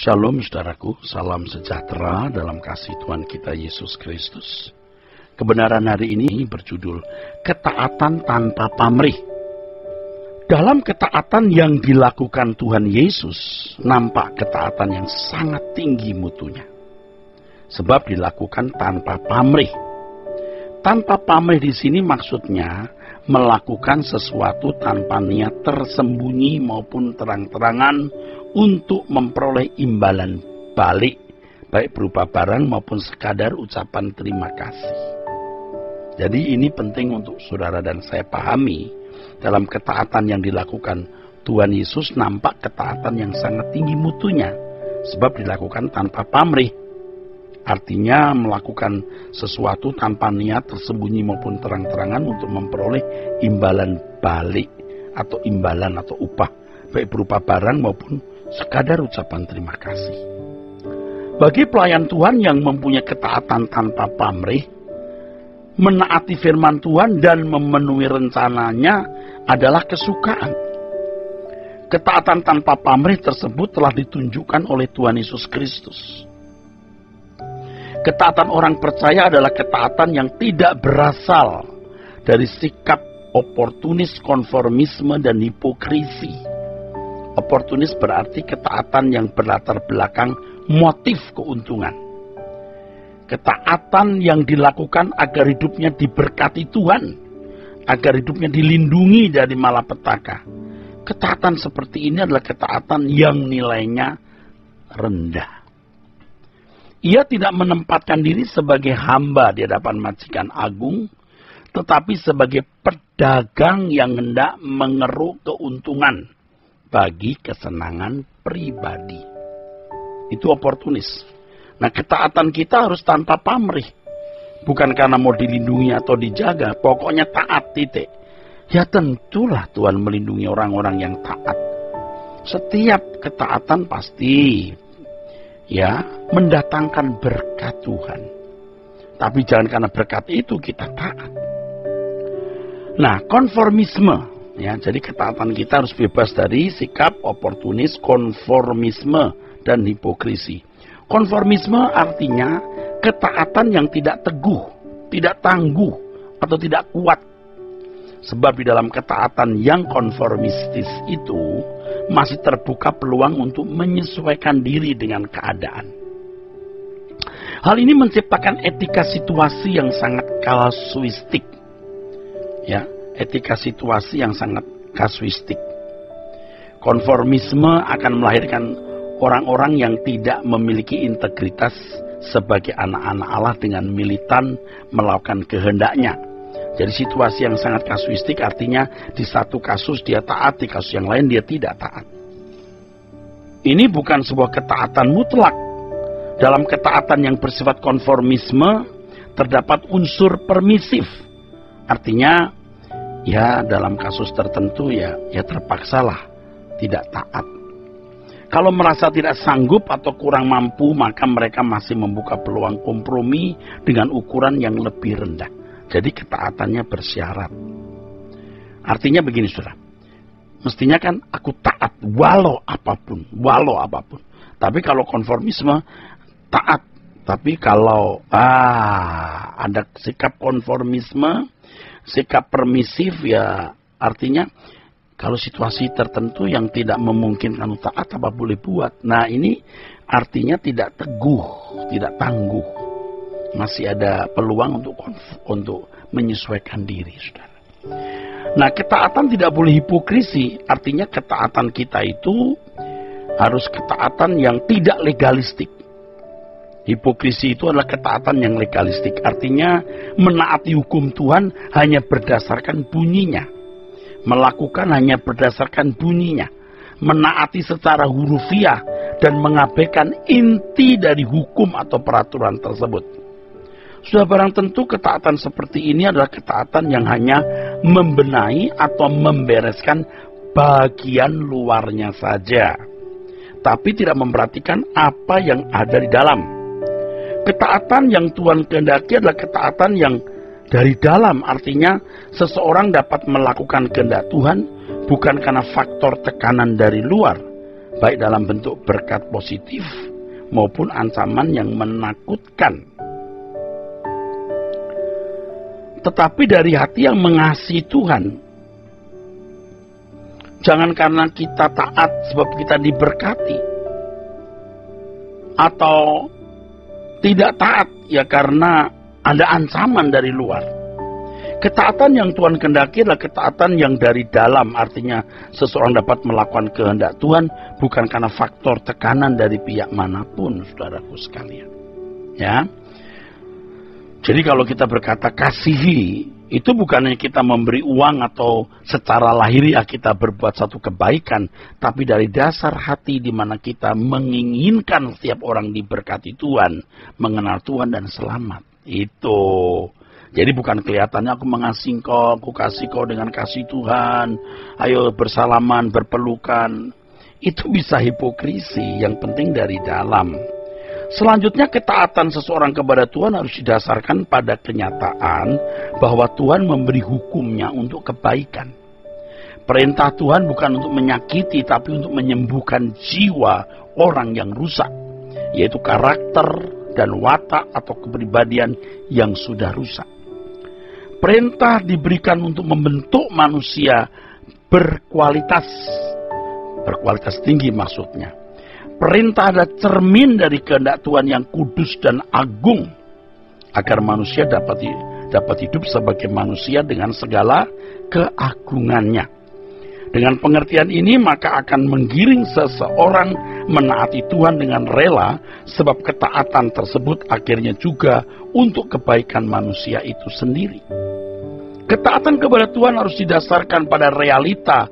Shalom saudaraku, salam sejahtera dalam kasih Tuhan kita Yesus Kristus. Kebenaran hari ini berjudul Ketaatan tanpa pamrih. Dalam ketaatan yang dilakukan Tuhan Yesus, nampak ketaatan yang sangat tinggi mutunya. Sebab dilakukan tanpa pamrih. Tanpa pamrih di sini maksudnya melakukan sesuatu tanpa niat tersembunyi maupun terang-terangan untuk memperoleh imbalan balik, baik berupa barang maupun sekadar ucapan terima kasih. Jadi ini penting untuk saudara dan saya pahami. Dalam ketaatan yang dilakukan Tuhan Yesus nampak ketaatan yang sangat tinggi mutunya, sebab dilakukan tanpa pamrih. Artinya melakukan sesuatu tanpa niat tersembunyi maupun terang-terangan untuk memperoleh imbalan balik atau imbalan atau upah, baik berupa barang maupun sekadar ucapan terima kasih. Bagi pelayan Tuhan yang mempunyai ketaatan tanpa pamrih, menaati firman Tuhan dan memenuhi rencananya adalah kesukaan. Ketaatan tanpa pamrih tersebut telah ditunjukkan oleh Tuhan Yesus Kristus. Ketaatan orang percaya adalah ketaatan yang tidak berasal dari sikap oportunis, konformisme, dan hipokrisi. Oportunis berarti ketaatan yang berlatar belakang motif keuntungan. Ketaatan yang dilakukan agar hidupnya diberkati Tuhan, agar hidupnya dilindungi dari malapetaka. Ketaatan seperti ini adalah ketaatan yang nilainya rendah. Ia tidak menempatkan diri sebagai hamba di hadapan majikan agung, tetapi sebagai pedagang yang hendak mengeruk keuntungan bagi kesenangan pribadi. Itu oportunis. Nah, ketaatan kita harus tanpa pamrih. Bukan karena mau dilindungi atau dijaga, pokoknya taat titik. Ya tentulah Tuhan melindungi orang-orang yang taat. Setiap ketaatan pasti mendatangkan berkat Tuhan. Tapi jangan karena berkat itu kita taat. Nah, konformisme. Jadi ketaatan kita harus bebas dari sikap oportunis, konformisme, dan hipokrisi. Konformisme artinya ketaatan yang tidak teguh, tidak tangguh, atau tidak kuat. Sebab di dalam ketaatan yang konformistis itu masih terbuka peluang untuk menyesuaikan diri dengan keadaan. Hal ini menciptakan etika situasi yang sangat kasuistik. Etika situasi yang sangat kasuistik. Konformisme akan melahirkan orang-orang yang tidak memiliki integritas sebagai anak-anak Allah dengan militan melakukan kehendaknya. Jadi situasi yang sangat kasuistik artinya di satu kasus dia taat, di kasus yang lain dia tidak taat. Ini bukan sebuah ketaatan mutlak. Dalam ketaatan yang bersifat konformisme terdapat unsur permisif. Artinya dalam kasus tertentu ya terpaksalah tidak taat. Kalau merasa tidak sanggup atau kurang mampu, maka mereka masih membuka peluang kompromi dengan ukuran yang lebih rendah. Jadi ketaatannya bersyarat. Artinya begini saudara, mestinya kan aku taat walau apapun. Tapi kalau konformisme taat, tapi kalau ada sikap konformisme, sikap permisif artinya kalau situasi tertentu yang tidak memungkinkan taat apa boleh buat. Nah ini artinya tidak teguh, tidak tangguh. Masih ada peluang untuk menyesuaikan diri, saudara. Nah ketaatan tidak boleh hipokrisi. Artinya ketaatan kita itu harus ketaatan yang tidak legalistik. Hipokrisi itu adalah ketaatan yang legalistik. Artinya menaati hukum Tuhan hanya berdasarkan bunyinya. Melakukan hanya berdasarkan bunyinya. Menaati secara hurufiah dan mengabaikan inti dari hukum atau peraturan tersebut. Sudah barang tentu ketaatan seperti ini adalah ketaatan yang hanya membenahi atau membereskan bagian luarnya saja. Tapi tidak memperhatikan apa yang ada di dalam. Ketaatan yang Tuhan kehendaki adalah ketaatan yang dari dalam. Artinya seseorang dapat melakukan kehendak Tuhan bukan karena faktor tekanan dari luar, baik dalam bentuk berkat positif maupun ancaman yang menakutkan. Tetapi dari hati yang mengasihi Tuhan. Jangan karena kita taat sebab kita diberkati, atau tidak taat ya karena ada ancaman dari luar. Ketaatan yang Tuhan kehendaki adalah ketaatan yang dari dalam, artinya seseorang dapat melakukan kehendak Tuhan bukan karena faktor tekanan dari pihak manapun, saudaraku sekalian. Ya. Jadi kalau kita berkata kasihi, itu bukannya kita memberi uang atau secara lahiriah kita berbuat satu kebaikan, tapi dari dasar hati di mana kita menginginkan setiap orang diberkati Tuhan, mengenal Tuhan dan selamat. Itu. Jadi bukan kelihatannya aku mengasihi kau, aku kasih kau dengan kasih Tuhan, ayo bersalaman, berpelukan. Itu bisa hipokrisi, yang penting dari dalam. Selanjutnya ketaatan seseorang kepada Tuhan harus didasarkan pada kenyataan bahwa Tuhan memberi hukumnya untuk kebaikan. Perintah Tuhan bukan untuk menyakiti, tapi untuk menyembuhkan jiwa orang yang rusak, yaitu karakter dan watak atau kepribadian yang sudah rusak. Perintah diberikan untuk membentuk manusia berkualitas tinggi maksudnya. Perintah adalah cermin dari kehendak Tuhan yang kudus dan agung, agar manusia dapat hidup sebagai manusia dengan segala keagungannya. Dengan pengertian ini maka akan menggiring seseorang menaati Tuhan dengan rela, sebab ketaatan tersebut akhirnya juga untuk kebaikan manusia itu sendiri. Ketaatan kepada Tuhan harus didasarkan pada realita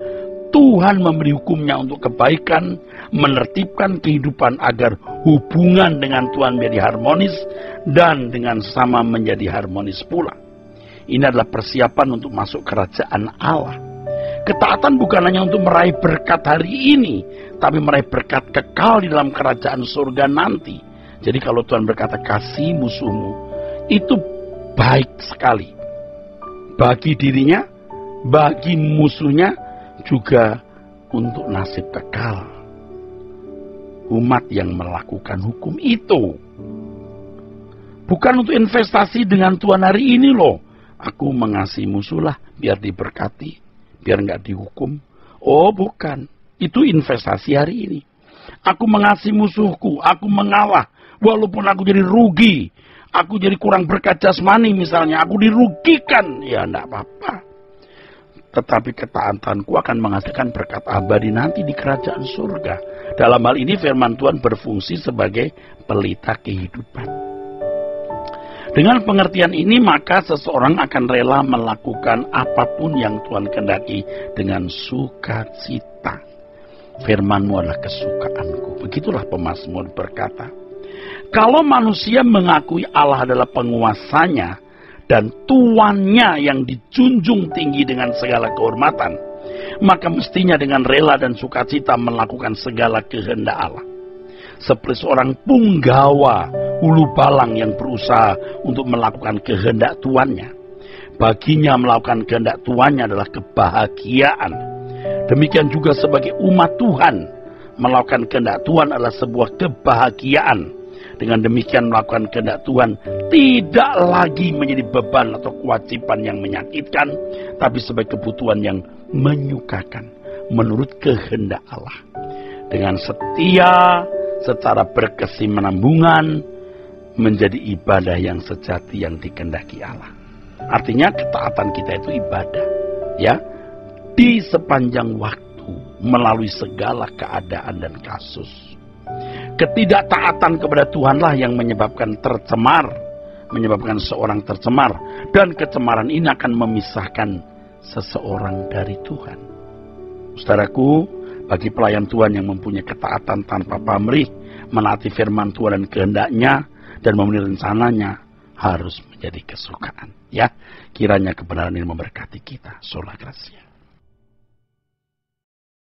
Tuhan memberi hukumnya untuk kebaikan, menertibkan kehidupan agar hubungan dengan Tuhan menjadi harmonis dan dengan sama menjadi harmonis pula. Ini adalah persiapan untuk masuk kerajaan Allah. Ketaatan bukan hanya untuk meraih berkat hari ini, tapi meraih berkat kekal di dalam kerajaan surga nanti. Jadi kalau Tuhan berkata kasih musuhmu, itu baik sekali. Bagi dirinya, bagi musuhnya, juga untuk nasib kekal. Umat yang melakukan hukum itu. Bukan untuk investasi dengan Tuhan hari ini loh. Aku mengasihi musuh lah, biar diberkati, biar nggak dihukum. Oh bukan, itu investasi hari ini. Aku mengasihi musuhku, aku mengalah, walaupun aku jadi rugi. Aku jadi kurang berkat jasmani misalnya, aku dirugikan, ya enggak apa-apa. Tetapi ketaatanku akan menghasilkan berkat abadi nanti di kerajaan surga. Dalam hal ini firman Tuhan berfungsi sebagai pelita kehidupan. Dengan pengertian ini maka seseorang akan rela melakukan apapun yang Tuhan kehendaki dengan sukacita. Firman-Mu adalah kesukaanku. Begitulah pemazmur berkata. Kalau manusia mengakui Allah adalah penguasanya dan tuannya yang dijunjung tinggi dengan segala kehormatan, maka mestinya dengan rela dan sukacita melakukan segala kehendak Allah. Seperti seorang punggawa ulu balang yang berusaha untuk melakukan kehendak tuannya. Baginya melakukan kehendak tuannya adalah kebahagiaan. Demikian juga sebagai umat Tuhan, melakukan kehendak Tuhan adalah sebuah kebahagiaan. Dengan demikian melakukan kehendak Tuhan tidak lagi menjadi beban atau kewajiban yang menyakitkan, tapi sebagai kebutuhan yang menyukakan menurut kehendak Allah. Dengan setia secara berkesinambungan menjadi ibadah yang sejati yang dikehendaki Allah. Artinya ketaatan kita itu ibadah, ya, di sepanjang waktu melalui segala keadaan dan kasus. Ketidaktaatan kepada Tuhanlah yang menyebabkan seorang tercemar, dan kecemaran ini akan memisahkan seseorang dari Tuhan. Saudaraku, bagi pelayan Tuhan yang mempunyai ketaatan tanpa pamrih, menaati firman Tuhan dan kehendaknya, dan memenuhi rencananya, harus menjadi kesukaan. Ya, kiranya kebenaran ini memberkati kita. Sola Gracia.